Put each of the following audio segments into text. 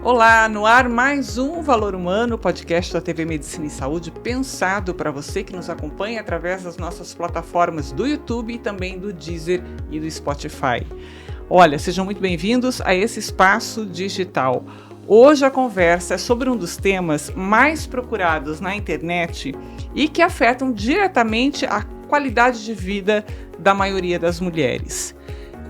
Olá, no ar mais um Valor Humano, podcast da TV Medicina e Saúde, pensado para você que nos acompanha através das nossas plataformas do YouTube e também do Deezer e do Spotify. Olha, sejam muito bem-vindos a esse espaço digital. Hoje a conversa é sobre um dos temas mais procurados na internet e que afetam diretamente a qualidade de vida da maioria das mulheres.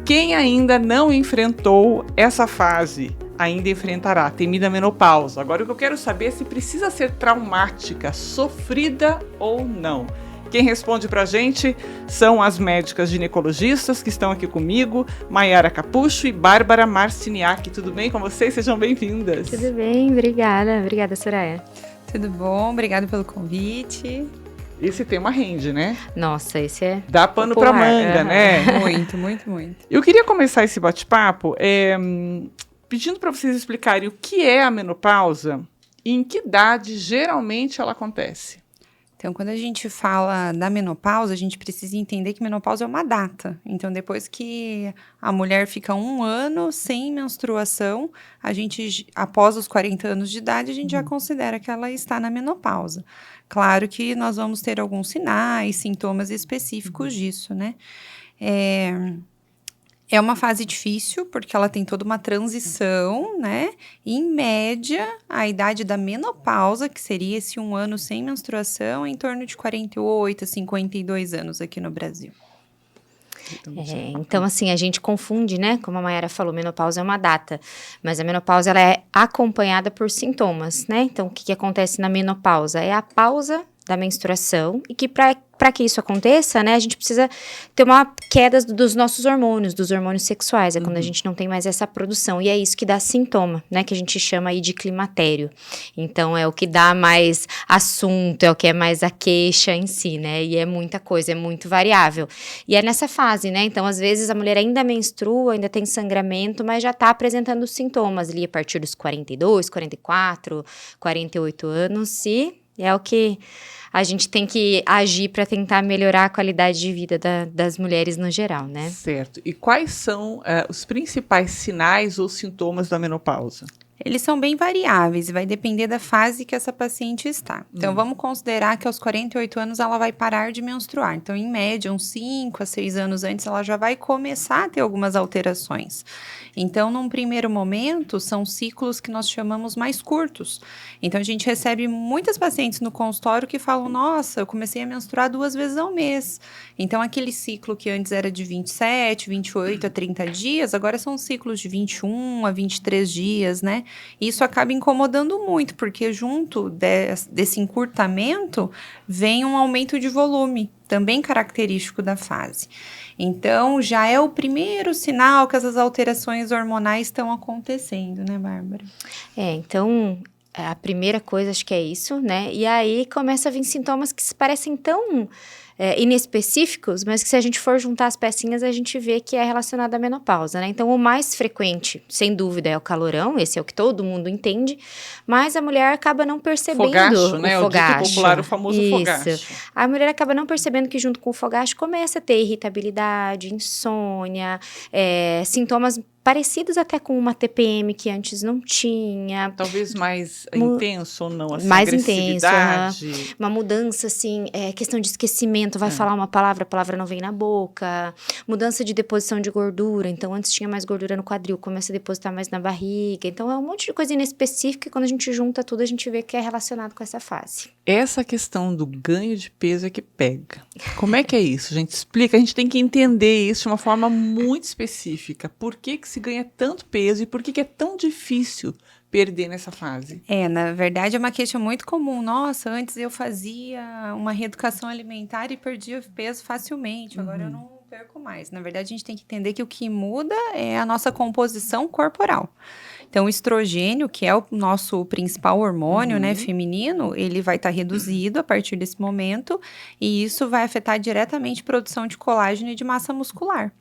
Quem ainda não enfrentou essa fase ainda enfrentará a temida menopausa. Agora, o que eu quero saber é se precisa ser traumática, sofrida ou não. Quem responde pra gente são as médicas ginecologistas que estão aqui comigo, Maiara Capucho e Bárbara Marciniak. Tudo bem com vocês? Sejam bem-vindas. Tudo bem, obrigada. Obrigada, Soraya. Tudo bom, obrigada pelo convite. Esse tema rende, né? Nossa, esse é... Dá pano pra manga, né? Muito, muito, muito. Eu queria começar esse bate-papo pedindo para vocês explicarem o que é a menopausa e em que idade geralmente ela acontece. Então, quando a gente fala da menopausa, a gente precisa entender que menopausa é uma data. Então, depois que a mulher fica 1 ano sem menstruação, a gente, após os 40 anos de idade, a gente já considera que ela está na menopausa. Claro que nós vamos ter alguns sinais, sintomas específicos disso, né? É uma fase difícil, porque ela tem toda uma transição, né? E, em média, a idade da menopausa, que seria esse 1 ano sem menstruação, é em torno de 48 a 52 anos aqui no Brasil. Então, assim, a gente confunde, né? Como a Maiara falou, menopausa é uma data. Mas a menopausa, ela é acompanhada por sintomas, né? Então, o que acontece na menopausa? É a pausa da menstruação e que para que isso aconteça, né, a gente precisa ter uma queda dos nossos hormônios, dos hormônios sexuais, é quando a gente não tem mais essa produção, e é isso que dá sintoma, né, que a gente chama aí de climatério. Então, é o que dá mais assunto, é o que é mais a queixa em si, né, e é muita coisa, é muito variável. E é nessa fase, né, então, às vezes a mulher ainda menstrua, ainda tem sangramento, mas já tá apresentando sintomas ali a partir dos 42, 44, 48 anos, e é o que a gente tem que agir para tentar melhorar a qualidade de vida das mulheres no geral, né? Certo. E quais são os principais sinais ou sintomas da menopausa? Eles são bem variáveis e vai depender da fase que essa paciente está. Então, vamos considerar que aos 48 anos ela vai parar de menstruar. Então, em média, uns 5 a 6 anos antes, ela já vai começar a ter algumas alterações. Então, num primeiro momento, são ciclos que nós chamamos mais curtos. Então, a gente recebe muitas pacientes no consultório que falam, nossa, eu comecei a menstruar 2 vezes ao mês. Então, aquele ciclo que antes era de 27, 28 a 30 dias, agora são ciclos de 21 a 23 dias, né? Isso acaba incomodando muito, porque junto desse encurtamento vem um aumento de volume, também característico da fase. Então, já é o primeiro sinal que essas alterações hormonais estão acontecendo, né, Bárbara? Então, a primeira coisa, acho que é isso, né? E aí começa a vir sintomas que se parecem tão inespecíficos, mas que se a gente for juntar as pecinhas, a gente vê que é relacionado à menopausa, né? Então, o mais frequente, sem dúvida, é o calorão, esse é o que todo mundo entende, mas a mulher acaba não percebendo fogacho, né? o fogacho. O dito popular, o famoso isso. Fogacho. A mulher acaba não percebendo que junto com o fogacho começa a ter irritabilidade, insônia, sintomas parecidos até com uma TPM que antes não tinha. Talvez mais intenso ou não, assim, mais intenso, agressividade. uma mudança, assim, questão de esquecimento, vai falar uma palavra, a palavra não vem na boca, mudança de deposição de gordura, então antes tinha mais gordura no quadril, começa a depositar mais na barriga, então é um monte de coisa inespecífica e quando a gente junta tudo, a gente vê que é relacionado com essa fase. Essa questão do ganho de peso é que pega. Como é que é isso, gente? Explica, a gente tem que entender isso de uma forma muito específica. Por que se ganha tanto peso e por que é tão difícil perder nessa fase? Na verdade é uma queixa muito comum. Nossa, antes eu fazia uma reeducação alimentar e perdia peso facilmente, agora eu não perco mais. Na verdade, a gente tem que entender que o que muda é a nossa composição corporal. Então, o estrogênio, que é o nosso principal hormônio, né, feminino, ele vai estar reduzido a partir desse momento e isso vai afetar diretamente a produção de colágeno e de massa muscular.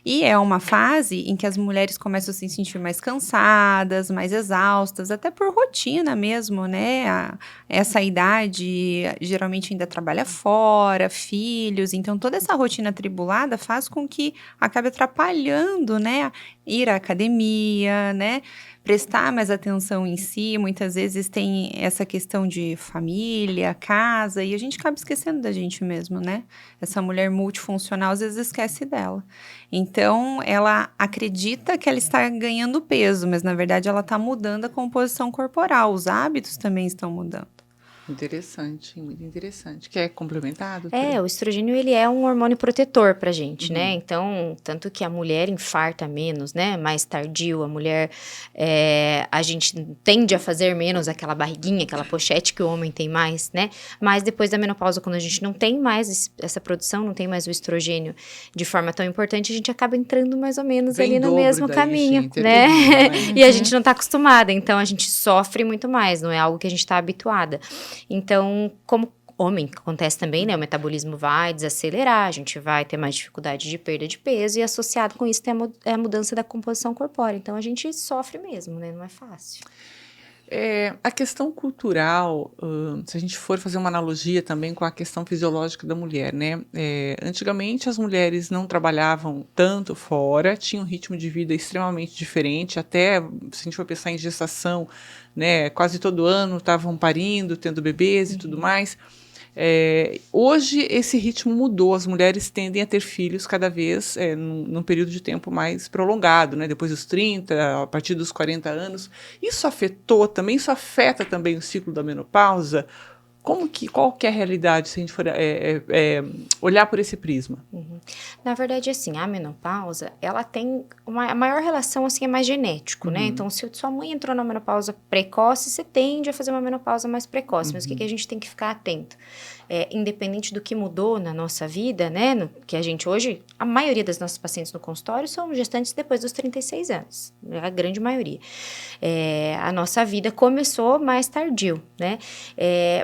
E é uma fase em que as mulheres começam a se sentir mais cansadas, mais exaustas, até por rotina mesmo, né? Essa idade geralmente ainda trabalha fora, filhos, então toda essa rotina atribulada faz com que acabe atrapalhando, né? Ir à academia, né? prestar mais atenção em si. Muitas vezes tem essa questão de família, casa, e a gente acaba esquecendo da gente mesmo, né? Essa mulher multifuncional às vezes esquece dela. Então, ela acredita que ela está ganhando peso, mas na verdade ela está mudando a composição corporal, os hábitos também estão mudando. Interessante, muito interessante. Quer complementado? O estrogênio, ele é um hormônio protetor pra gente, né? Então, tanto que a mulher infarta menos, né? Mais tardio, a mulher, a gente tende a fazer menos aquela barriguinha, aquela pochete que o homem tem mais, né? Mas depois da menopausa, quando a gente não tem mais essa produção, não tem mais o estrogênio de forma tão importante, a gente acaba entrando mais ou menos ali no mesmo caminho, gente, né? terrível, né? E a gente não tá acostumada, então a gente sofre muito mais, não é algo que a gente tá habituada. Então, como homem, acontece também, né? O metabolismo vai desacelerar, a gente vai ter mais dificuldade de perda de peso e associado com isso tem a mudança da composição corpórea. Então, a gente sofre mesmo, né? Não é fácil. A questão cultural, se a gente for fazer uma analogia também com a questão fisiológica da mulher, né? Antigamente as mulheres não trabalhavam tanto fora, tinham um ritmo de vida extremamente diferente, até se a gente for pensar em gestação, né? Quase todo ano estavam parindo, tendo bebês e tudo mais. Hoje esse ritmo mudou, as mulheres tendem a ter filhos cada vez num período de tempo mais prolongado, né? Depois dos 30, a partir dos 40 anos. Isso afeta também o ciclo da menopausa? Qual que é a realidade se a gente for olhar por esse prisma? Na verdade, assim, a menopausa, ela tem a maior relação, assim, é mais genético, né? Então, se sua mãe entrou na menopausa precoce, você tende a fazer uma menopausa mais precoce. Mas o que a gente tem que ficar atento? Independente do que mudou na nossa vida, né? Que a gente hoje, a maioria das nossas pacientes no consultório são gestantes depois dos 36 anos. A grande maioria. A nossa vida começou mais tardio, né?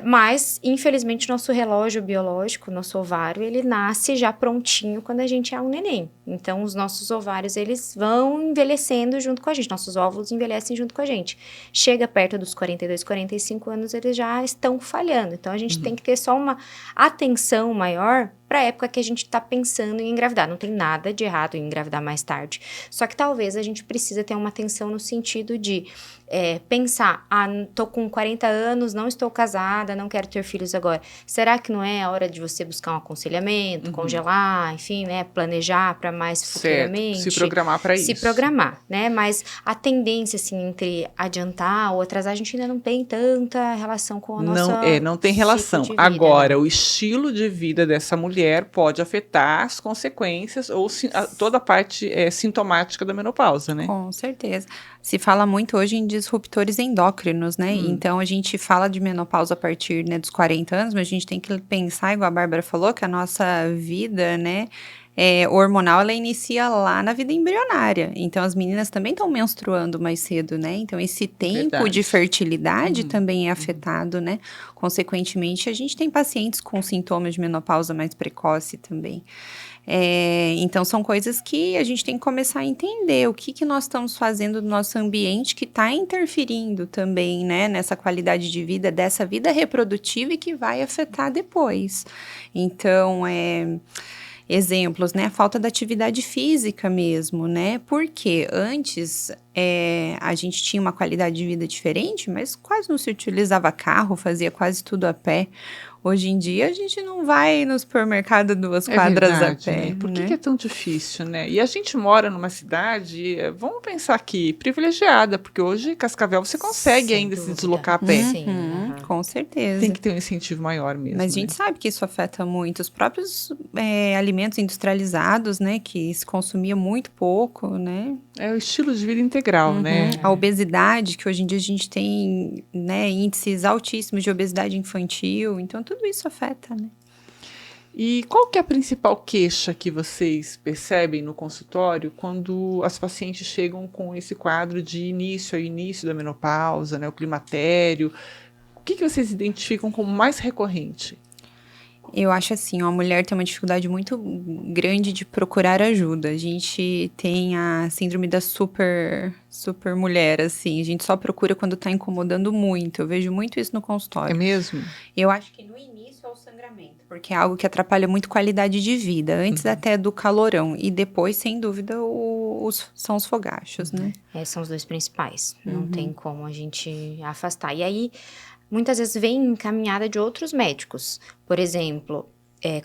Mas, infelizmente, nosso relógio biológico, nosso ovário, ele nasce já prontinho quando a gente é um neném. Então, os nossos ovários, eles vão envelhecendo junto com a gente. Nossos óvulos envelhecem junto com a gente. Chega perto dos 42, 45 anos, eles já estão falhando. Então, a gente tem que ter só uma atenção maior para a época que a gente está pensando em engravidar. Não tem nada de errado em engravidar mais tarde. Só que talvez a gente precisa ter uma atenção no sentido de pensar, tô com 40 anos, não estou casada, não quero ter filhos agora. Será que não é a hora de você buscar um aconselhamento, congelar, enfim, né, planejar para mais futuramente? Se programar para isso. Se programar, né? Mas a tendência, assim, entre adiantar ou atrasar, a gente ainda não tem tanta relação com a nossa... Não tem relação. Vida, agora, né? o estilo de vida dessa mulher pode afetar as consequências ou toda a parte sintomática da menopausa, né? Com certeza. Se fala muito hoje em disruptores endócrinos, né? Então, a gente fala de menopausa a partir, né, dos 40 anos, mas a gente tem que pensar, igual a Bárbara falou, que a nossa vida, né, hormonal, ela inicia lá na vida embrionária. Então, as meninas também estão menstruando mais cedo, né? Então, esse tempo de fertilidade também é afetado, né? Consequentemente, a gente tem pacientes com sintomas de menopausa mais precoce também. Então, são coisas que a gente tem que começar a entender o que nós estamos fazendo no nosso ambiente que está interferindo também, né, nessa qualidade de vida, dessa vida reprodutiva e que vai afetar depois. Então, exemplos, né, a falta da atividade física mesmo, né, porque antes a gente tinha uma qualidade de vida diferente, mas quase não se utilizava carro, fazia quase tudo a pé. Hoje em dia, a gente não vai no supermercado 2 quadras a pé. Né? Por que é tão difícil, né? E a gente mora numa cidade, vamos pensar aqui, privilegiada, porque hoje, Cascavel, você consegue Sem ainda dúvida. se deslocar a pé. Sim. Com certeza. Tem que ter um incentivo maior mesmo. Mas a gente sabe que isso afeta muito. Os próprios alimentos industrializados, né? Que se consumia muito pouco, né? É o estilo de vida integral, né? A obesidade, que hoje em dia a gente tem, né, índices altíssimos de obesidade infantil. Então, tudo isso afeta, né? E qual que é a principal queixa que vocês percebem no consultório quando as pacientes chegam com esse quadro de início da menopausa, né, o climatério? O que vocês identificam como mais recorrente? Eu acho assim, a mulher tem uma dificuldade muito grande de procurar ajuda. A gente tem a síndrome da super mulher, assim. A gente só procura quando tá incomodando muito. Eu vejo muito isso no É consultório. mesmo? Eu acho que no início é o sangramento, porque é algo que atrapalha muito a qualidade de vida, antes até do calorão. E depois, sem dúvida, são os fogachos, né? São os dois principais. Não tem como a gente afastar. E aí, muitas vezes vem encaminhada de outros médicos. Por exemplo,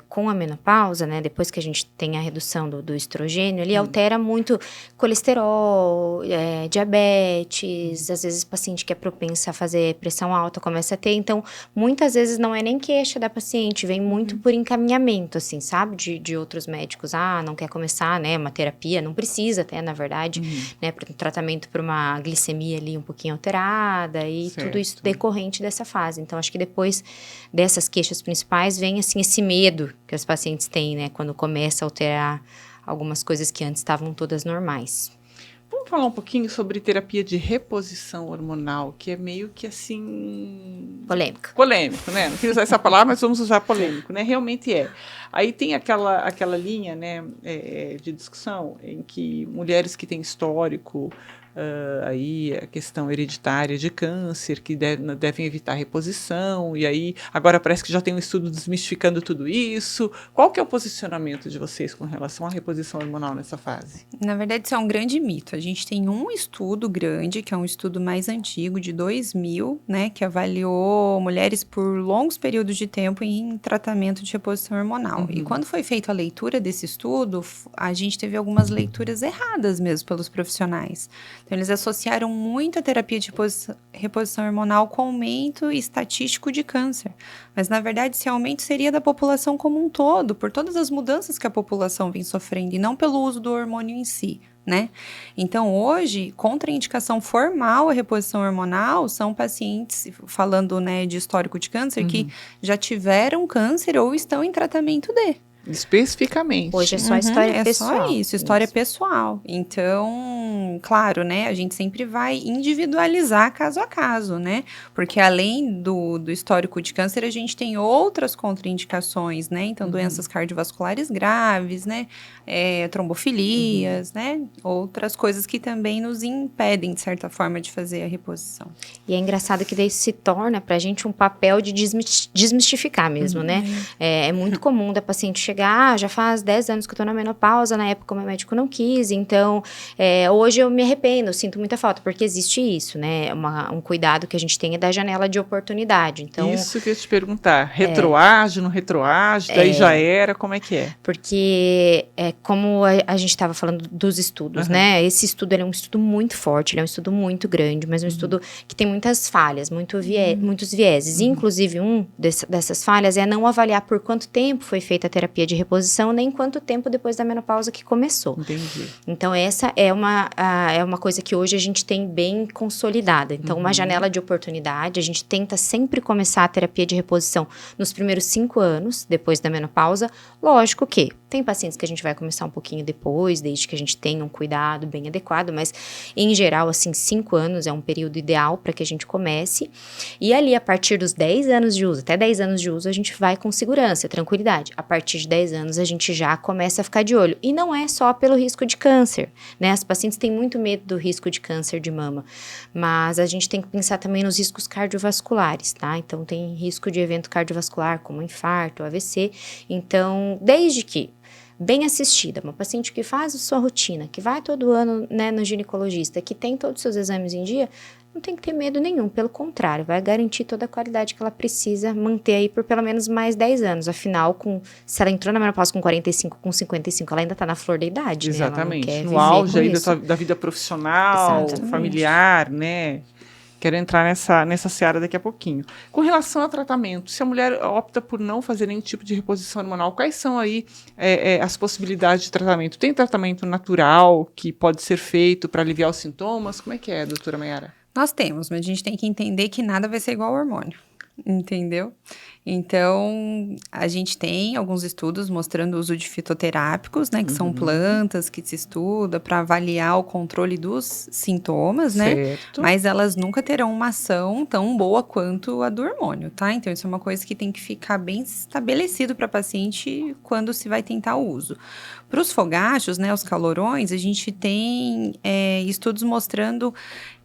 com a menopausa, né? Depois que a gente tem a redução do estrogênio, ele altera muito colesterol, diabetes. Às vezes, o paciente que é propensa a fazer pressão alta começa a ter. Então, muitas vezes não é nem queixa da paciente, vem muito por encaminhamento, assim, sabe? De outros médicos. Não quer começar, né? Uma terapia, não precisa até, na verdade, né? Para um tratamento para uma glicemia ali um pouquinho alterada e Certo. tudo isso decorrente dessa fase. Então, acho que depois dessas queixas principais vem, assim, esse medo que os pacientes têm, né? Quando começa a alterar algumas coisas que antes estavam todas normais. Vamos falar um pouquinho sobre terapia de reposição hormonal, que é meio que assim... Polêmico, né? Não queria usar essa palavra, mas vamos usar polêmico, né? Realmente é. Aí tem aquela linha, né, de discussão em que mulheres que têm histórico, aí a questão hereditária de câncer, que devem evitar reposição, e aí agora parece que já tem um estudo desmistificando tudo isso. Qual que é o posicionamento de vocês com relação à reposição hormonal nessa fase? Na verdade, isso é um grande mito. A gente tem um estudo grande, que é um estudo mais antigo, de 2000, né, que avaliou mulheres por longos períodos de tempo em tratamento de reposição hormonal. E quando foi feita a leitura desse estudo, a gente teve algumas leituras erradas mesmo pelos profissionais. Então, eles associaram muito a terapia de reposição hormonal com aumento estatístico de câncer. Mas, na verdade, esse aumento seria da população como um todo, por todas as mudanças que a população vem sofrendo, e não pelo uso do hormônio em si, né? Então, hoje, contraindicação formal à reposição hormonal são pacientes, falando, né, de histórico de câncer, que já tiveram câncer ou estão em tratamento de. Especificamente. Hoje é só história pessoal. É só isso, história pessoal. Então, claro, né, a gente sempre vai individualizar caso a caso, né? Porque além do histórico de câncer, a gente tem outras contraindicações, né? Então, doenças cardiovasculares graves, né? Trombofilias, né? Outras coisas que também nos impedem, de certa forma, de fazer a reposição. E é engraçado que daí se torna pra gente um papel de desmistificar mesmo, né? É muito comum da paciente chegar, já faz 10 anos que eu tô na menopausa, na época o meu médico não quis, então hoje eu me arrependo, eu sinto muita falta, porque existe isso, né? Um cuidado que a gente tem é da janela de oportunidade. Então, isso que eu ia te perguntar, retroage, não retroage, daí já era, como é que é? Porque, como a gente estava falando dos estudos, né? Esse estudo ele é um estudo muito forte, ele é um estudo muito grande, mas um estudo que tem muitas falhas, muitos vieses. Inclusive, dessas falhas é não avaliar por quanto tempo foi feita a terapia de reposição, nem quanto tempo depois da menopausa que começou. Entendi. Então, essa é uma coisa que hoje a gente tem bem consolidada. Então, uma janela de oportunidade, a gente tenta sempre começar a terapia de reposição nos primeiros 5 anos, depois da menopausa. Lógico que tem pacientes que a gente vai começar um pouquinho depois, desde que a gente tenha um cuidado bem adequado, mas, em geral, assim, 5 anos é um período ideal para que a gente comece. E ali, a partir dos 10 anos de uso, até 10 anos de uso, a gente vai com segurança, tranquilidade. A partir de 10 anos, a gente já começa a ficar de olho. E não é só pelo risco de câncer, né? As pacientes têm muito medo do risco de câncer de mama, mas a gente tem que pensar também nos riscos cardiovasculares, tá? Então, tem risco de evento cardiovascular, como infarto, AVC. Então, desde que bem assistida, uma paciente que faz a sua rotina, que vai todo ano, né, no ginecologista, que tem todos os seus exames em dia, não tem que ter medo nenhum, pelo contrário, vai garantir toda a qualidade que ela precisa manter aí por pelo menos mais 10 anos. Afinal, se ela entrou na menopausa com 45, com 55, ela ainda tá na flor da idade, exatamente, né? Ela não quer no auge aí isso. da vida profissional, Exatamente. familiar, né? Quero entrar nessa seara daqui a pouquinho. Com relação ao tratamento, se a mulher opta por não fazer nenhum tipo de reposição hormonal, quais são aí as possibilidades de tratamento? Tem tratamento natural que pode ser feito para aliviar os sintomas? Como é que é, doutora Mayara? Nós temos, mas a gente tem que entender que nada vai ser igual ao hormônio. entendeu? Então, a gente tem alguns estudos mostrando o uso de fitoterápicos, né? Que são plantas que se estuda para avaliar o controle dos sintomas, né? Certo. Mas elas nunca terão uma ação tão boa quanto a do hormônio, tá? Então, isso é uma coisa que tem que ficar bem estabelecido para paciente quando se vai tentar o uso. Para os fogachos, né? Os calorões, a gente tem estudos mostrando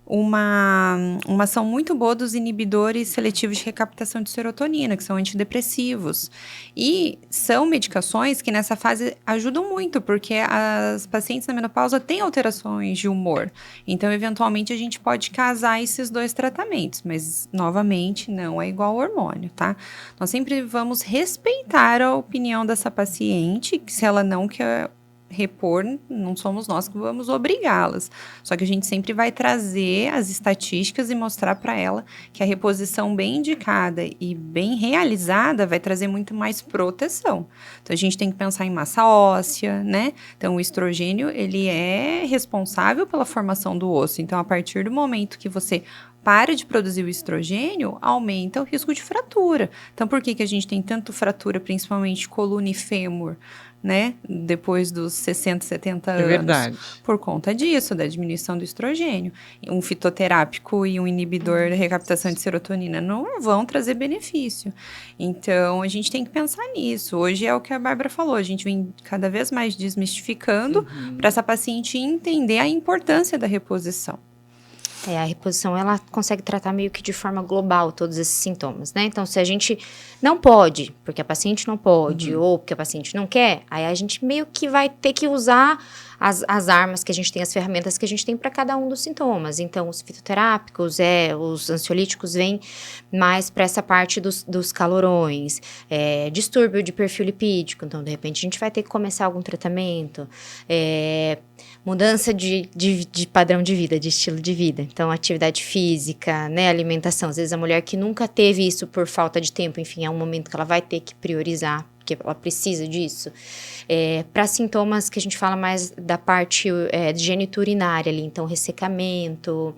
uma ação muito boa dos inibidores seletivos de recaptação de serotonina, que são antidepressivos. E são medicações que nessa fase ajudam muito, porque as pacientes na menopausa têm alterações de humor. Então, eventualmente, a gente pode casar esses dois tratamentos, mas, novamente, não é igual ao hormônio, tá? Nós sempre vamos respeitar a opinião dessa paciente, que se ela não quer repor, não somos nós que vamos obrigá-las. Só que a gente sempre vai trazer as estatísticas e mostrar para ela que a reposição bem indicada e bem realizada vai trazer muito mais proteção. Então, a gente tem que pensar em massa óssea, né? Então, o estrogênio, ele é responsável pela formação do osso. Então, a partir do momento que você para de produzir o estrogênio, aumenta o risco de fratura. Então, por que a gente tem tanto fratura, principalmente coluna e fêmur, né? Depois dos 60, 70 anos. É verdade. Por conta disso, da diminuição do estrogênio. Um fitoterápico e um inibidor da recaptação de serotonina não vão trazer benefício. Então, a gente tem que pensar nisso. Hoje é o que a Bárbara falou, a gente vem cada vez mais desmistificando para essa paciente entender a importância da reposição. A reposição, ela consegue tratar meio que de forma global todos esses sintomas, né? Então, se a gente não pode, porque a paciente não pode, ou porque a paciente não quer, aí a gente meio que vai ter que usar as armas que a gente tem, as ferramentas que a gente tem para cada um dos sintomas. Então, os fitoterápicos, os ansiolíticos vêm mais para essa parte dos calorões, distúrbio de perfil lipídico, então, de repente, a gente vai ter que começar algum tratamento, mudança de padrão de vida, de estilo de vida. Então, atividade física, né, alimentação. Às vezes, a mulher que nunca teve isso por falta de tempo, enfim, é um momento que ela vai ter que priorizar, porque ela precisa disso. Para sintomas que a gente fala mais da parte de genitura urinária ali, então ressecamento,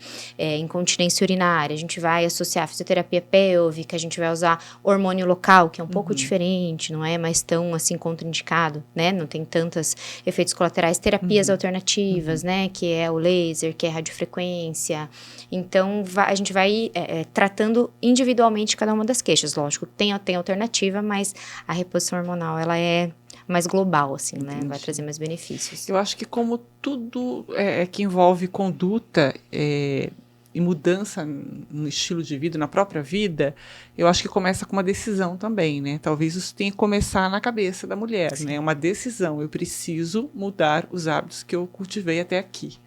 incontinência urinária, a gente vai associar fisioterapia pélvica, a gente vai usar hormônio local, que é um pouco diferente, não é mais tão assim contraindicado, né? Não tem tantos efeitos colaterais, terapias alternativas, né? Que é o laser, que é a radiofrequência. Então, a gente vai tratando individualmente cada uma das queixas. Lógico, tem alternativa, mas a reposição hormonal, ela é mais global, assim, né? Vai trazer mais benefícios. Eu acho que como tudo que envolve conduta e mudança no estilo de vida, na própria vida, eu acho que começa com uma decisão também, né? Talvez isso tenha que começar na cabeça da mulher, né? Uma decisão, eu preciso mudar os hábitos que eu cultivei até aqui.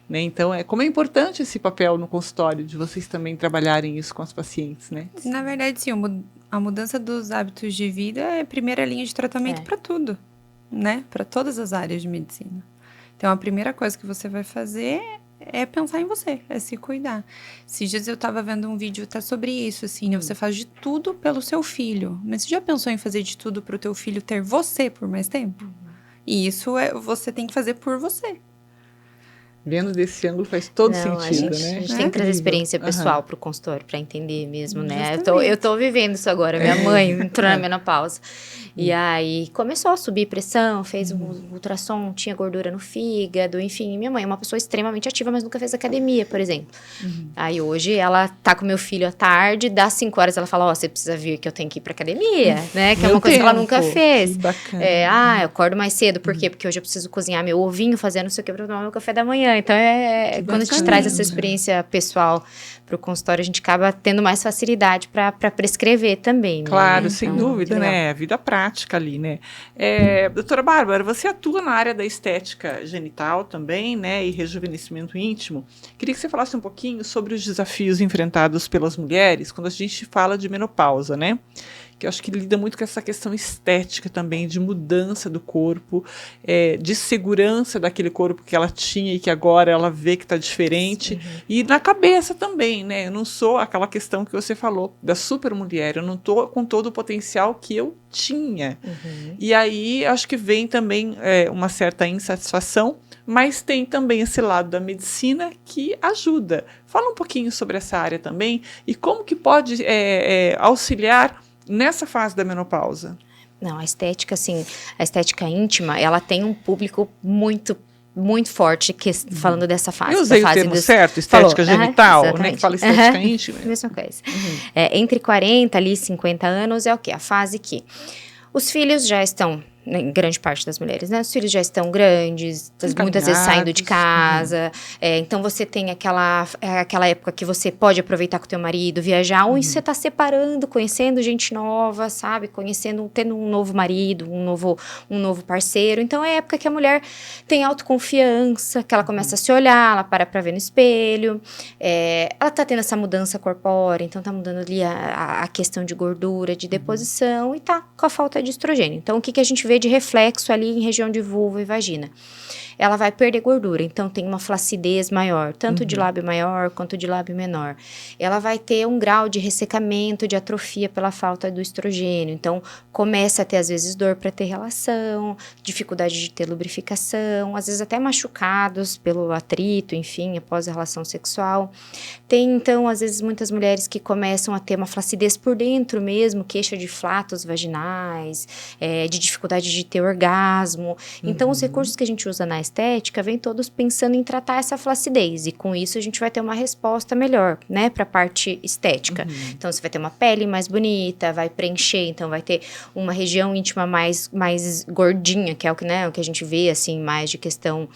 Né? Então, como é importante esse papel no consultório, de vocês também trabalharem isso com as pacientes, né? Na verdade, sim, a mudança dos hábitos de vida é a primeira linha de tratamento para tudo, né? Para todas as áreas de medicina. Então, a primeira coisa que você vai fazer é pensar em você, é se cuidar. Esses dias eu estava vendo um vídeo até sobre isso, assim, né? Você faz de tudo pelo seu filho. Mas você já pensou em fazer de tudo para o teu filho ter você por mais tempo? E isso você tem que fazer por você. Vendo desse ângulo faz todo sentido, né? A gente tem que trazer experiência pessoal pro consultório para entender mesmo, né? Justamente. Eu tô vivendo isso agora. Minha mãe entrou na menopausa. E aí começou a subir pressão, fez um ultrassom, tinha gordura no fígado, enfim. Minha mãe é uma pessoa extremamente ativa, mas nunca fez academia, por exemplo. Aí hoje ela tá com meu filho à tarde, das 5 horas ela fala, você precisa vir que eu tenho que ir pra academia, né? Que é uma coisa que ela nunca fez. Que bacana. Eu acordo mais cedo, por quê? Porque hoje eu preciso cozinhar meu ovinho, fazer não sei o que pra tomar meu café da manhã. Então, quando a gente traz essa experiência pessoal para o consultório, a gente acaba tendo mais facilidade para prescrever também, né? Claro, sem Então, dúvida, né? A vida prática ali, né? Doutora Bárbara, você atua na área da estética genital também, né? E rejuvenescimento íntimo. Queria que você falasse um pouquinho sobre os desafios enfrentados pelas mulheres quando a gente fala de menopausa, né? Que eu acho que lida muito com essa questão estética também, de mudança do corpo, de segurança daquele corpo que ela tinha e que agora ela vê que está diferente. Sim. E na cabeça também, né? Eu não sou aquela questão que você falou, da super mulher, eu não estou com todo o potencial que eu tinha. E aí, acho que vem também uma certa insatisfação mas tem também esse lado da medicina que ajuda. Fala um pouquinho sobre essa área também e como que pode auxiliar nessa fase da menopausa. Não, a estética, assim, a estética íntima, ela tem um público muito forte falando dessa fase. Eu usei da fase o termo certo, estética genital, né? Que fala estética íntima. Mesma coisa. Entre 40 e 50 anos é o quê? A fase que os filhos já estão, em grande parte das mulheres, né? Os filhos já estão grandes, muitas vezes saindo de casa. Então, você tem aquela época que você pode aproveitar com o teu marido, viajar, ou você tá separando, conhecendo gente nova, sabe? Tendo um novo marido, um novo parceiro. Então, é a época que a mulher tem autoconfiança, que ela começa a se olhar, ela para pra ver no espelho. Ela tá tendo essa mudança corpórea, então tá mudando ali a questão de gordura, de deposição, e tá com a falta de estrogênio. Então, o que a gente vê de reflexo ali em região de vulva e vagina? Ela vai perder gordura, então tem uma flacidez maior, tanto de lábio maior quanto de lábio menor. Ela vai ter um grau de ressecamento, de atrofia pela falta do estrogênio, então começa a ter às vezes dor para ter relação, dificuldade de ter lubrificação, às vezes até machucados pelo atrito, enfim, após a relação sexual. Tem então às vezes muitas mulheres que começam a ter uma flacidez por dentro mesmo, queixa de flatos vaginais, de dificuldade de ter orgasmo. Então os recursos que a gente usa na estética vem todos pensando em tratar essa flacidez, e com isso a gente vai ter uma resposta melhor, né, para a parte estética. Então você vai ter uma pele mais bonita, vai preencher, então vai ter uma região íntima mais gordinha, que é o que, né, o que a gente vê assim mais de questão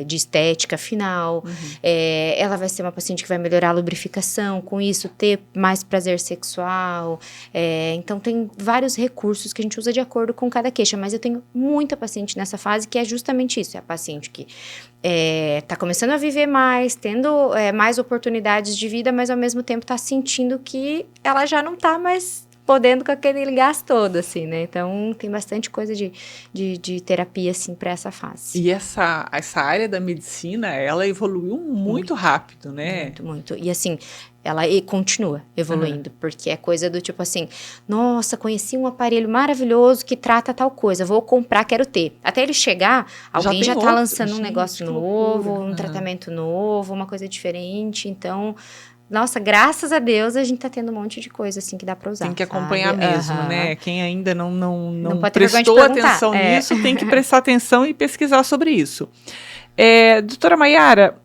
de estética final. Ela vai ser uma paciente que vai melhorar a lubrificação, com isso ter mais prazer sexual. Então tem vários recursos que a gente usa de acordo com cada queixa, mas eu tenho muita paciente nessa fase que é justamente isso, é a paciente que tá começando a viver mais, tendo mais oportunidades de vida, mas ao mesmo tempo tá sentindo que ela já não tá mais podendo com aquele gás todo, assim, né? Então, tem bastante coisa de terapia, assim, para essa fase. E essa área da medicina, ela evoluiu muito rápido, né? Muito. E, assim, ela continua evoluindo, porque é coisa do tipo assim, nossa, conheci um aparelho maravilhoso que trata tal coisa, vou comprar, quero ter. Até ele chegar, alguém já tá lançando um negócio novo, um tratamento novo, uma coisa diferente, então... Nossa, graças a Deus a gente tá tendo um monte de coisa assim que dá pra usar. Tem que acompanhar mesmo, né? Quem ainda não prestou atenção nisso, tem que prestar atenção e pesquisar sobre isso. Doutora Maiara,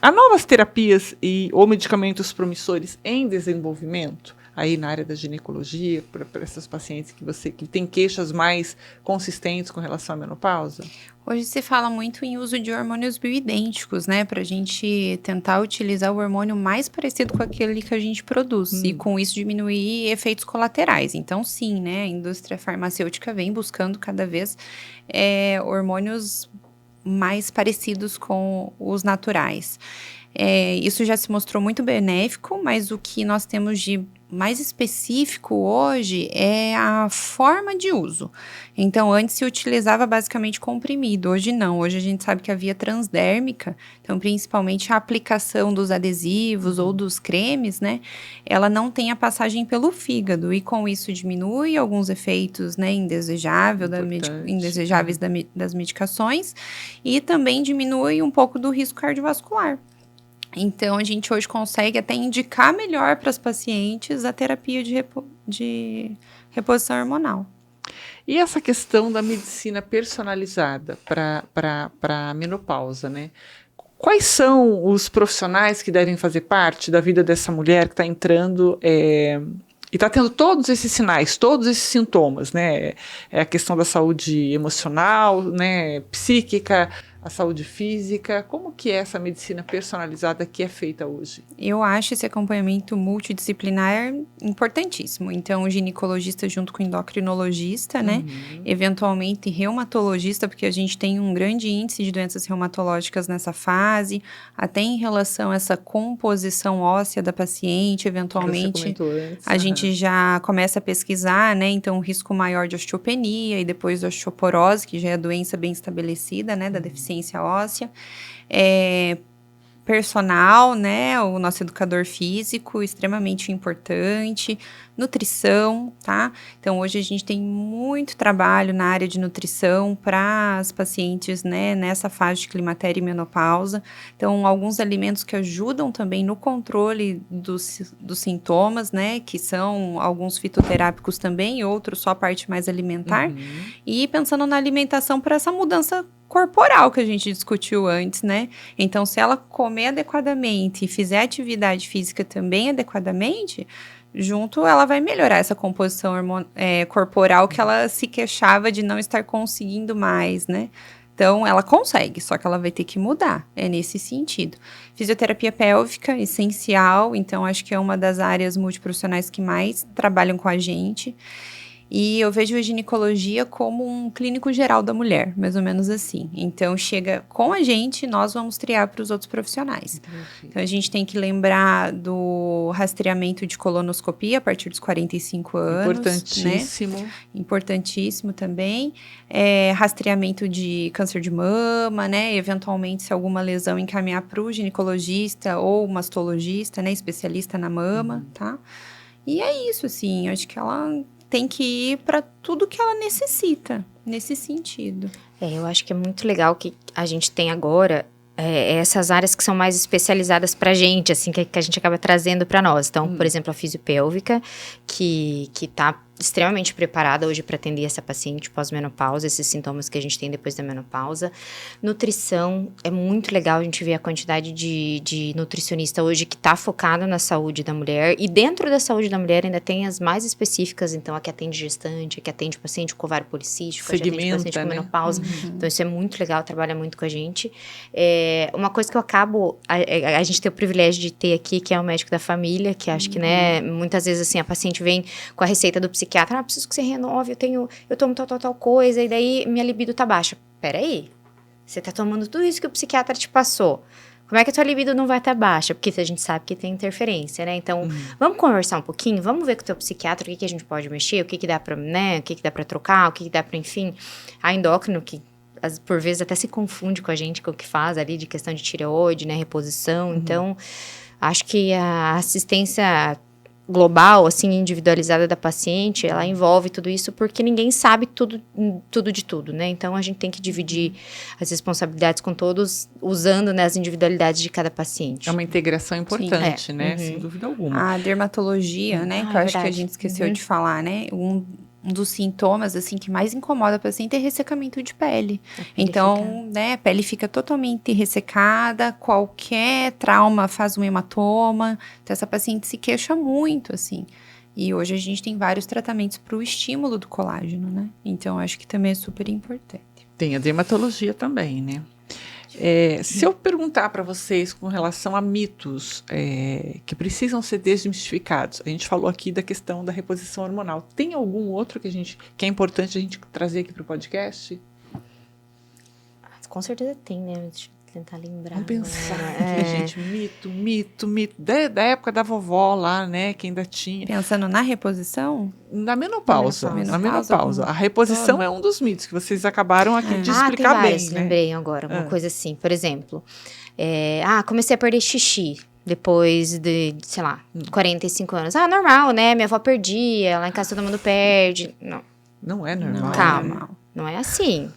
há novas terapias ou medicamentos promissores em desenvolvimento aí na área da ginecologia para essas pacientes que têm queixas mais consistentes com relação à menopausa? Hoje se fala muito em uso de hormônios bioidênticos, né? Pra gente tentar utilizar o hormônio mais parecido com aquele que a gente produz. E com isso diminuir efeitos colaterais. Então, sim, né? A indústria farmacêutica vem buscando cada vez hormônios mais parecidos com os naturais. Isso já se mostrou muito benéfico, mas o que nós temos de mais específico hoje é a forma de uso. Então, antes se utilizava basicamente comprimido, hoje não. Hoje a gente sabe que a via transdérmica, então principalmente a aplicação dos adesivos ou dos cremes, né, ela não tem a passagem pelo fígado, e com isso diminui alguns efeitos, né, indesejáveis das medicações, e também diminui um pouco do risco cardiovascular. Então, a gente hoje consegue até indicar melhor para as pacientes a terapia de reposição hormonal. E essa questão da medicina personalizada para a menopausa, né? Quais são os profissionais que devem fazer parte da vida dessa mulher que está entrando e está tendo todos esses sinais, todos esses sintomas, né? A questão da saúde emocional, né? Psíquica, a saúde física. Como que é essa medicina personalizada que é feita hoje? Eu acho esse acompanhamento multidisciplinar importantíssimo. Então, o ginecologista junto com o endocrinologista, né? Eventualmente, reumatologista, porque a gente tem um grande índice de doenças reumatológicas nessa fase, até em relação a essa composição óssea da paciente, eventualmente a gente já começa a pesquisar, né? Então, um risco maior de osteopenia e depois osteoporose, que já é a doença bem estabelecida, né? Da deficiência óssea. personal, né? O nosso educador físico, extremamente importante. Nutrição, tá? Então, hoje a gente tem muito trabalho na área de nutrição para as pacientes, né? Nessa fase de climatério e menopausa. Então, alguns alimentos que ajudam também no controle dos sintomas, né? Que são alguns fitoterápicos também, outros só a parte mais alimentar. E pensando na alimentação para essa mudança corporal que a gente discutiu antes, né? Então, se ela comer adequadamente e fizer atividade física também adequadamente, junto ela vai melhorar essa composição corporal que ela se queixava de não estar conseguindo mais, né? Então, ela consegue, só que ela vai ter que mudar, é nesse sentido. Fisioterapia pélvica, essencial, então acho que é uma das áreas multiprofissionais que mais trabalham com a gente. E eu vejo a ginecologia como um clínico geral da mulher, mais ou menos assim. Então, chega com a gente, nós vamos triar para os outros profissionais. Entendi. Então, a gente tem que lembrar do rastreamento de colonoscopia a partir dos 45 anos. Importantíssimo. Né? Importantíssimo também. Rastreamento de câncer de mama, né? Eventualmente, se alguma lesão, encaminhar para o ginecologista ou mastologista, né? Especialista na mama, tá? E é isso, assim, acho que ela tem que ir para tudo que ela necessita, nesse sentido. Eu acho que é muito legal que a gente tem agora essas áreas que são mais especializadas pra gente, assim, que a gente acaba trazendo para nós. Então, por exemplo, a fisiopélvica, que tá extremamente preparada hoje para atender essa paciente pós-menopausa, esses sintomas que a gente tem depois da menopausa. Nutrição, é muito legal a gente ver a quantidade de nutricionista hoje que está focado na saúde da mulher, e dentro da saúde da mulher ainda tem as mais específicas, então a que atende gestante, a que atende paciente com ovário policístico, a que atende paciente com menopausa. Então isso é muito legal, trabalha muito com a gente. Uma coisa que eu acabo, a gente tem o privilégio de ter aqui, que é o médico da família, que acho que, né, muitas vezes assim, a paciente vem com a receita do psiquiatra, preciso que você renove, eu tomo tal coisa, e daí minha libido tá baixa. Peraí, você tá tomando tudo isso que o psiquiatra te passou, como é que a tua libido não vai estar baixa? Porque a gente sabe que tem interferência, né? Então, vamos conversar um pouquinho, vamos ver com o teu psiquiatra o que a gente pode mexer, o que dá pra, né, o que dá pra trocar, o que dá pra, enfim, a endócrino, que por vezes até se confunde com a gente, com o que faz ali, de questão de tireoide, né, reposição. Então, acho que a assistência global, assim, individualizada da paciente, ela envolve tudo isso porque ninguém sabe tudo de tudo, né? Então, a gente tem que dividir as responsabilidades com todos, usando, né, as individualidades de cada paciente. É uma integração importante, né? Sem dúvida alguma. A dermatologia, né? Que eu acho que a gente esqueceu de falar, né? Um dos sintomas, assim, que mais incomoda a paciente é ressecamento de pele. Então, né, a pele fica totalmente ressecada, qualquer trauma faz um hematoma. Então, essa paciente se queixa muito, assim. E hoje a gente tem vários tratamentos para o estímulo do colágeno, né? Então, acho que também é super importante. Tem a dermatologia também, né? Se eu perguntar para vocês com relação a mitos que precisam ser desmistificados, a gente falou aqui da questão da reposição hormonal. Tem algum outro que é importante a gente trazer aqui para o podcast? Com certeza tem, né? Deixa eu tentar lembrar. Vamos pensar aqui, gente. Mito. Da época da vovó lá, né? Que ainda tinha. Pensando na reposição? Na menopausa. A reposição é um dos mitos que vocês acabaram aqui de explicar tem vários, bem, né? Lembrei agora, uma coisa assim. Por exemplo, comecei a perder xixi depois de, sei lá, 45 anos. Normal, né? Minha avó perdia, lá em casa todo mundo perde. Não é normal. Calma, não é assim.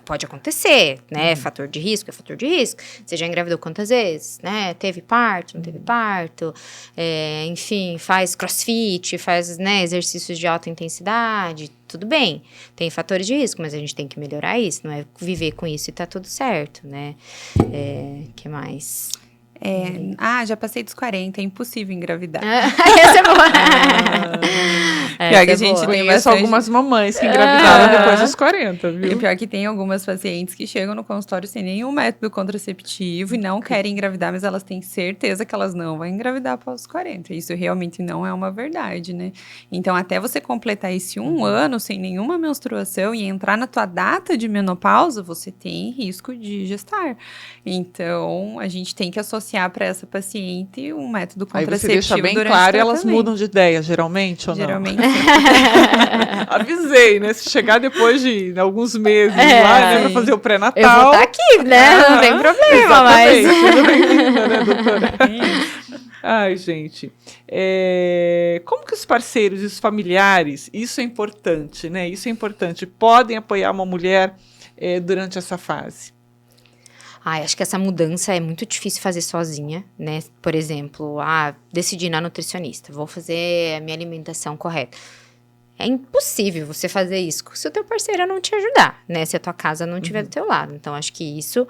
Pode acontecer, né? Fator de risco é fator de risco. Você já engravidou quantas vezes, né? Teve parto, não teve parto. Enfim, faz crossfit, faz, né, exercícios de alta intensidade. Tudo bem, tem fatores de risco, mas a gente tem que melhorar isso. Não é viver com isso e tá tudo certo, né? Que mais? Já passei dos 40, é impossível engravidar. Essa é boa. Pior que a gente tem algumas mamães que engravidaram depois dos 40, viu? E pior que tem algumas pacientes que chegam no consultório sem nenhum método contraceptivo e não querem engravidar, mas elas têm certeza que elas não vão engravidar após os 40. Isso realmente não é uma verdade, né? Então, até você completar esse 1 ano sem nenhuma menstruação e entrar na tua data de menopausa, você tem risco de gestar. Então, a gente tem que associar iniciar para essa paciente um método Aí contraceptivo. você deixa bem durante claro o e elas tratamento. mudam de ideia, geralmente, ou não? Geralmente. Avisei, né? Se chegar depois de alguns meses É, lá, né, sim. pra fazer o pré-natal. Eu vou estar aqui, né? Não tem problema, mas... Exatamente. Tudo bem-vinda, né, doutora? Ai, gente. Como que os parceiros e os familiares, isso é importante, né? Isso é importante. Podem apoiar uma mulher durante essa fase? Acho que essa mudança é muito difícil fazer sozinha, né? Por exemplo, decidi ir na nutricionista, vou fazer a minha alimentação correta. É impossível você fazer isso se o teu parceiro não te ajudar, né? Se a tua casa não estiver do teu lado. Então, acho que isso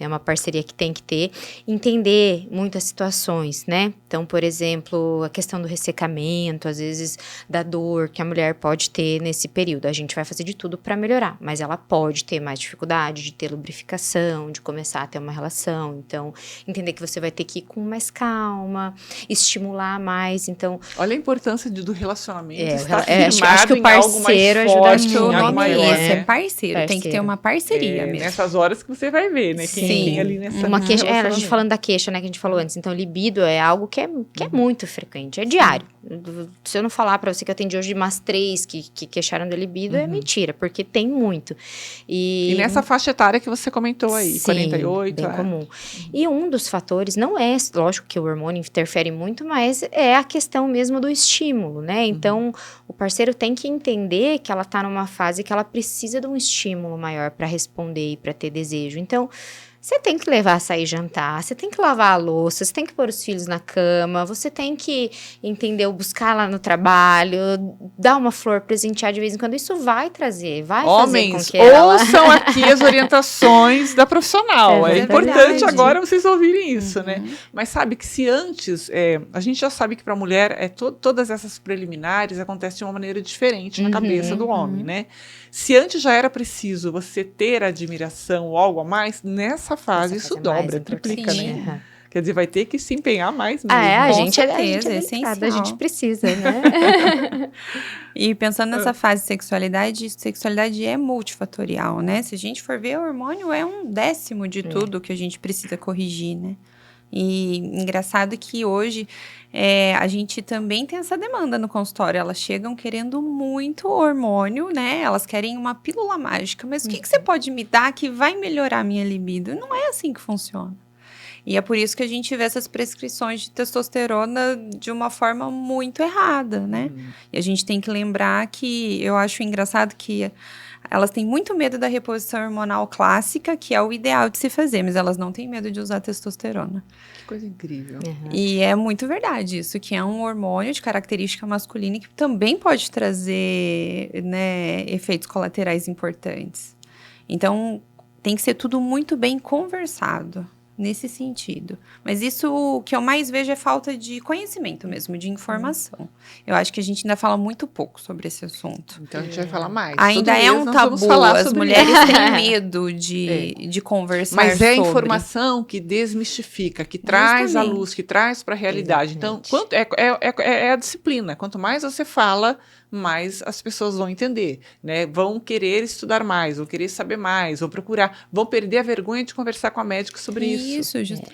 é uma parceria que tem que ter. Entender muitas situações, né? Então, por exemplo, a questão do ressecamento, às vezes da dor que a mulher pode ter nesse período. A gente vai fazer de tudo para melhorar, mas ela pode ter mais dificuldade de ter lubrificação, de começar a ter uma relação. Então, entender que você vai ter que ir com mais calma, estimular mais. Então, olha a importância do relacionamento. Acho que o parceiro ajuda Acho que o nome é esse, né? é parceiro. Tem que ter uma parceria mesmo. Nessas horas que você vai ver, né? Quem tem ali nessa uma queixa, a gente falando da queixa, né, que a gente falou antes. Então, libido é algo que é muito frequente, é diário. Se eu não falar pra você que eu atendi hoje umas 3 que queixaram da libido, é mentira, porque tem muito. E nessa faixa etária que você comentou aí, sim, 48. bem comum. E um dos fatores, não é, lógico que o hormônio interfere muito, mas é a questão mesmo do estímulo, né? Então, o parceiro tem que entender que ela tá numa fase que ela precisa de um estímulo maior para responder e para ter desejo. Então, você tem que levar a sair jantar, você tem que lavar a louça, você tem que pôr os filhos na cama, você tem que, entendeu, buscar lá no trabalho, dar uma flor, presentear de vez em quando. Isso vai trazer, vai Homens, fazer com que ela... ouçam aqui as orientações da profissional. É importante verdade. agora vocês ouvirem isso, né? Mas sabe que se antes, a gente já sabe que para a mulher, todas essas preliminares acontecem de uma maneira diferente na cabeça do homem, né? Se antes já era preciso você ter admiração ou algo a mais, nessa fase isso dobra, triplica, né? Quer dizer, vai ter que se empenhar mais mesmo. A gente é essencial. a gente precisa, né? E pensando nessa fase de sexualidade é multifatorial, né? Se a gente for ver, o hormônio é 1/10 de tudo que a gente precisa corrigir, né? E engraçado que hoje a gente também tem essa demanda no consultório. Elas chegam querendo muito hormônio, né? Elas querem uma pílula mágica. Mas o que você pode me dar que vai melhorar a minha libido? Não é assim que funciona. E é por isso que a gente vê essas prescrições de testosterona de uma forma muito errada, né? E a gente tem que lembrar que eu acho engraçado que elas têm muito medo da reposição hormonal clássica, que é o ideal de se fazer, mas elas não têm medo de usar testosterona. Que coisa incrível. E é muito verdade isso, que é um hormônio de característica masculina que também pode trazer, né, efeitos colaterais importantes. Então, tem que ser tudo muito bem conversado nesse sentido. Mas isso, o que eu mais vejo é falta de conhecimento mesmo, de informação. Eu acho que a gente ainda fala muito pouco sobre esse assunto. Então a gente vai falar mais. Ainda é um tabu, as mulheres têm medo de conversar sobre. Mas é a sobre. informação que desmistifica, que traz à luz, que traz para a realidade. Exatamente. Então, é a disciplina. Quanto mais você fala, mais as pessoas vão entender, né? Vão querer estudar mais, vão querer saber mais, vão procurar, vão perder a vergonha de conversar com a médica sobre isso.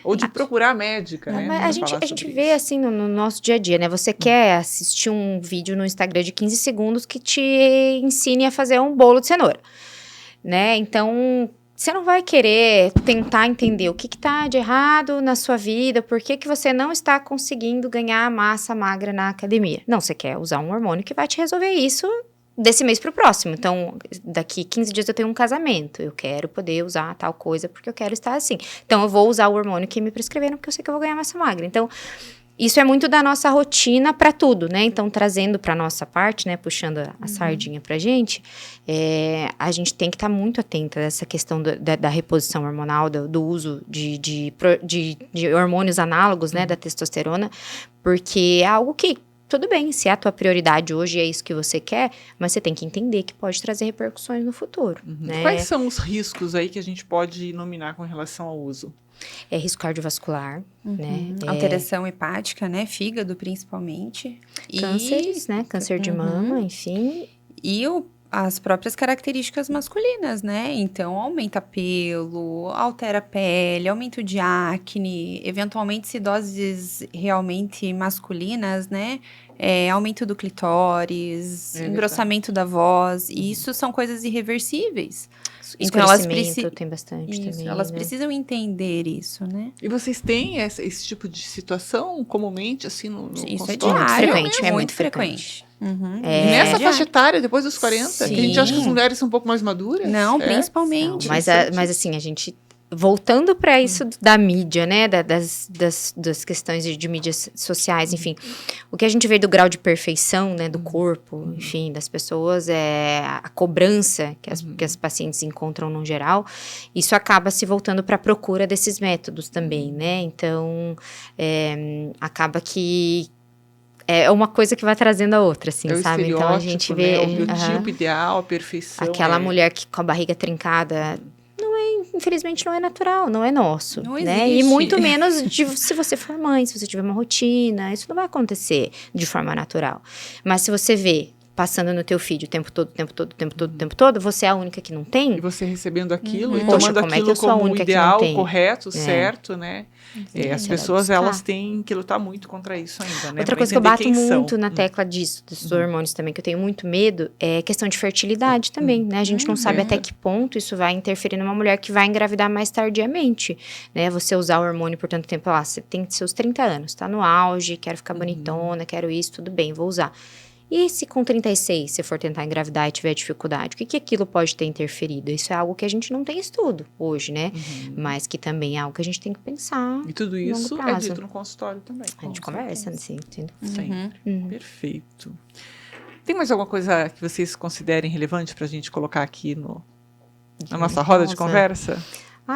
Ou de procurar a médica, né? Mas a gente vê assim no nosso dia a dia, né? Você quer assistir um vídeo no Instagram de 15 segundos que te ensine a fazer um bolo de cenoura, né? Então, você não vai querer tentar entender o que está de errado na sua vida, por que você não está conseguindo ganhar massa magra na academia. Não, você quer usar um hormônio que vai te resolver isso desse mês para o próximo. Então, daqui 15 dias eu tenho um casamento, eu quero poder usar tal coisa porque eu quero estar assim. Então, eu vou usar o hormônio que me prescreveram porque eu sei que eu vou ganhar massa magra. Então, isso é muito da nossa rotina para tudo, né? Então, trazendo para nossa parte, né? Puxando a sardinha pra gente, a gente tem que estar muito atenta dessa questão da reposição hormonal, do uso de hormônios análogos, né? Da testosterona, porque é algo que, tudo bem, se é a tua prioridade hoje, é isso que você quer, mas você tem que entender que pode trazer repercussões no futuro, né? Quais são os riscos aí que a gente pode nominar com relação ao uso? Risco cardiovascular, né? Alteração hepática, né? Fígado, principalmente. Cânceres, né? Câncer de mama, enfim. E as próprias características masculinas, né? Então, aumenta pelo, altera a pele, aumento de acne, eventualmente se doses realmente masculinas, né? Aumento do clitóris, engrossamento da voz, e isso são coisas irreversíveis. Então, elas tem bastante também, elas né? precisam entender isso, né? E vocês têm esse tipo de situação comumente, assim, no Isso consultório? é diário, frequente, é muito frequente. Uhum. E nessa faixa etária, depois dos 40, Sim. que a gente acha que as mulheres são um pouco mais maduras? Não, Não, principalmente. mas assim, a gente... Voltando para isso da mídia, né, das questões de mídias sociais, enfim, o que a gente vê do grau de perfeição, né, do corpo, enfim, das pessoas, a cobrança que as pacientes encontram no geral, isso acaba se voltando para a procura desses métodos também, né, então, acaba que é uma coisa que vai trazendo a outra, assim, sabe? Então, a gente vê... Né? O biotipo ideal, a perfeição. Aquela mulher que com a barriga trincada... Infelizmente não é natural, não é nosso, não né? existe. E muito menos se você for mãe, se você tiver uma rotina, isso não vai acontecer de forma natural. Mas se você vê passando no teu feed o tempo todo, você é a única que não tem. E você recebendo aquilo e Poxa, tomando aquilo como o ideal, correto, certo, né? As pessoas, elas têm que lutar muito contra isso ainda, né? Outra coisa que eu bato muito na tecla disso, dos hormônios também, que eu tenho muito medo, é questão de fertilidade também, né? A gente não sabe até que ponto isso vai interferir numa mulher que vai engravidar mais tardiamente, né? Você usar o hormônio por tanto tempo, você tem seus 30 anos, tá no auge, quero ficar bonitona, quero isso, tudo bem, vou usar. E se com 36 você for tentar engravidar e tiver dificuldade, o que aquilo pode ter interferido? Isso é algo que a gente não tem estudo hoje, né? Mas que também é algo que a gente tem que pensar. E tudo isso é dito no consultório também. A gente conversa, né? Sempre. Perfeito. Tem mais alguma coisa que vocês considerem relevante para a gente colocar aqui na nossa roda de conversa?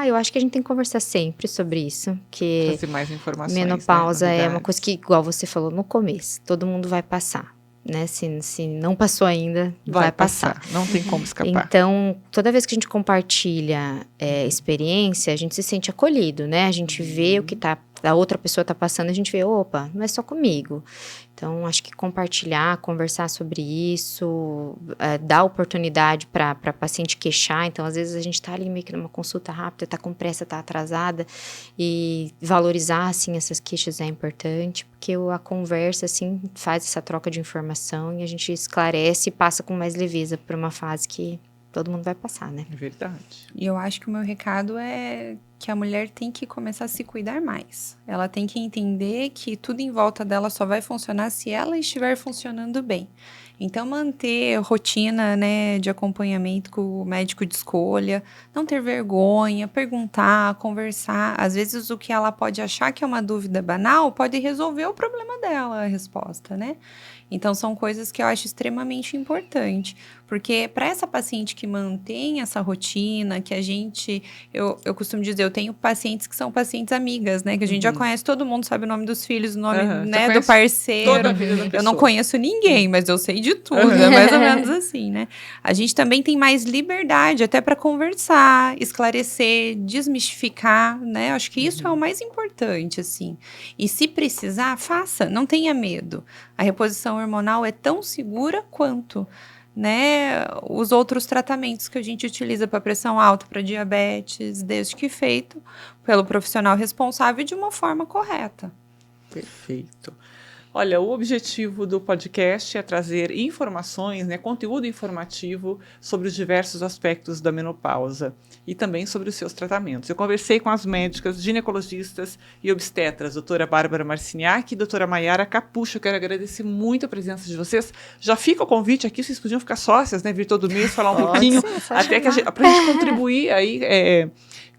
Eu acho que a gente tem que conversar sempre sobre isso, que trazer mais informações, menopausa né? É uma coisa que, igual você falou no começo, todo mundo vai passar. Né? Se não passou ainda, vai passar. Não tem como escapar. Então, toda vez que a gente compartilha experiência, a gente se sente acolhido, né? A gente vê o que a outra pessoa está passando, a gente vê, opa, não é só comigo. Então, acho que compartilhar, conversar sobre isso, dar oportunidade para a paciente queixar. Então, às vezes, a gente está ali meio que numa consulta rápida, está com pressa, está atrasada. E valorizar, assim, essas queixas é importante, porque a conversa, assim, faz essa troca de informação e a gente esclarece e passa com mais leveza por uma fase que todo mundo vai passar, né? É verdade. E eu acho que o meu recado é que a mulher tem que começar a se cuidar mais. Ela tem que entender que tudo em volta dela só vai funcionar se ela estiver funcionando bem. Então, manter rotina, né, de acompanhamento com o médico de escolha, não ter vergonha, perguntar, conversar. Às vezes, o que ela pode achar que é uma dúvida banal pode resolver o problema dela, a resposta, né? Então, são coisas que eu acho extremamente importante. Porque para essa paciente que mantém essa rotina, que a gente... Eu costumo dizer, eu tenho pacientes que são pacientes amigas, né? Que a gente já conhece, todo mundo sabe o nome dos filhos, o nome, né, do parceiro. Toda a vida da pessoa. Eu não conheço ninguém, mas eu sei de tudo. É mais ou menos assim, né? A gente também tem mais liberdade até para conversar, esclarecer, desmistificar, né? Acho que isso é o mais importante, assim. E se precisar, faça, não tenha medo. A reposição hormonal é tão segura quanto, né, os outros tratamentos que a gente utiliza para pressão alta, para diabetes, desde que feito pelo profissional responsável de uma forma correta. Perfeito. Olha, o objetivo do podcast é trazer informações, né, conteúdo informativo sobre os diversos aspectos da menopausa e também sobre os seus tratamentos. Eu conversei com as médicas, ginecologistas e obstetras, doutora Bárbara Marciniak e doutora Maiara Capucho. Eu quero agradecer muito a presença de vocês. Já fica o convite aqui, vocês podiam ficar sócias, né, vir todo mês, falar um pouquinho, até que para a gente contribuir aí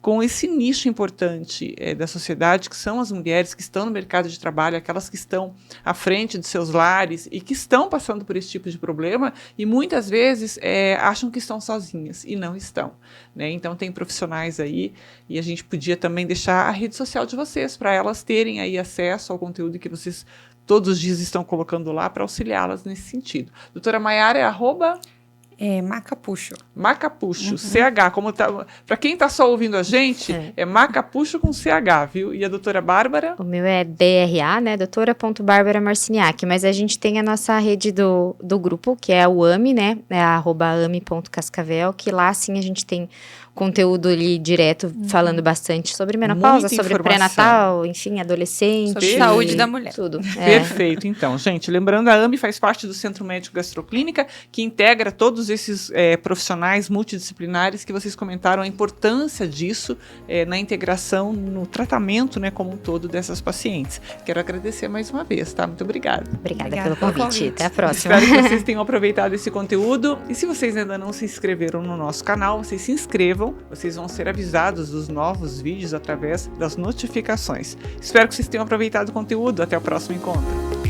com esse nicho importante da sociedade, que são as mulheres que estão no mercado de trabalho, aquelas que estão à frente de seus lares e que estão passando por esse tipo de problema e muitas vezes acham que estão sozinhas e não estão, né? Então tem profissionais aí e a gente podia também deixar a rede social de vocês para elas terem aí acesso ao conteúdo que vocês todos os dias estão colocando lá para auxiliá-las nesse sentido. Doutora Maiara é @ Macapucho. Macapucho, CH, como tá, para quem tá só ouvindo a gente, é Macapucho com CH, viu? E a doutora Bárbara? O meu é BRA, né, doutora.Bárbara Marciniak, mas a gente tem a nossa rede do grupo, que é o AMI, né, é @ami.cascavel, que lá sim a gente tem conteúdo ali direto, falando bastante sobre menopausa, Muita sobre informação. pré-natal, enfim, adolescente. Sobre saúde da mulher. Tudo. Perfeito, então, gente, lembrando, a AMI faz parte do Centro Médico Gastroclínica, que integra todos esses profissionais multidisciplinares que vocês comentaram a importância disso na integração, no tratamento, né, como um todo dessas pacientes. Quero agradecer mais uma vez, tá? Muito obrigada. Obrigada pelo convite. Até a próxima. Espero que vocês tenham aproveitado esse conteúdo. E se vocês ainda não se inscreveram no nosso canal, vocês se inscrevam. Vocês vão ser avisados dos novos vídeos através das notificações. Espero que vocês tenham aproveitado o conteúdo. Até o próximo encontro.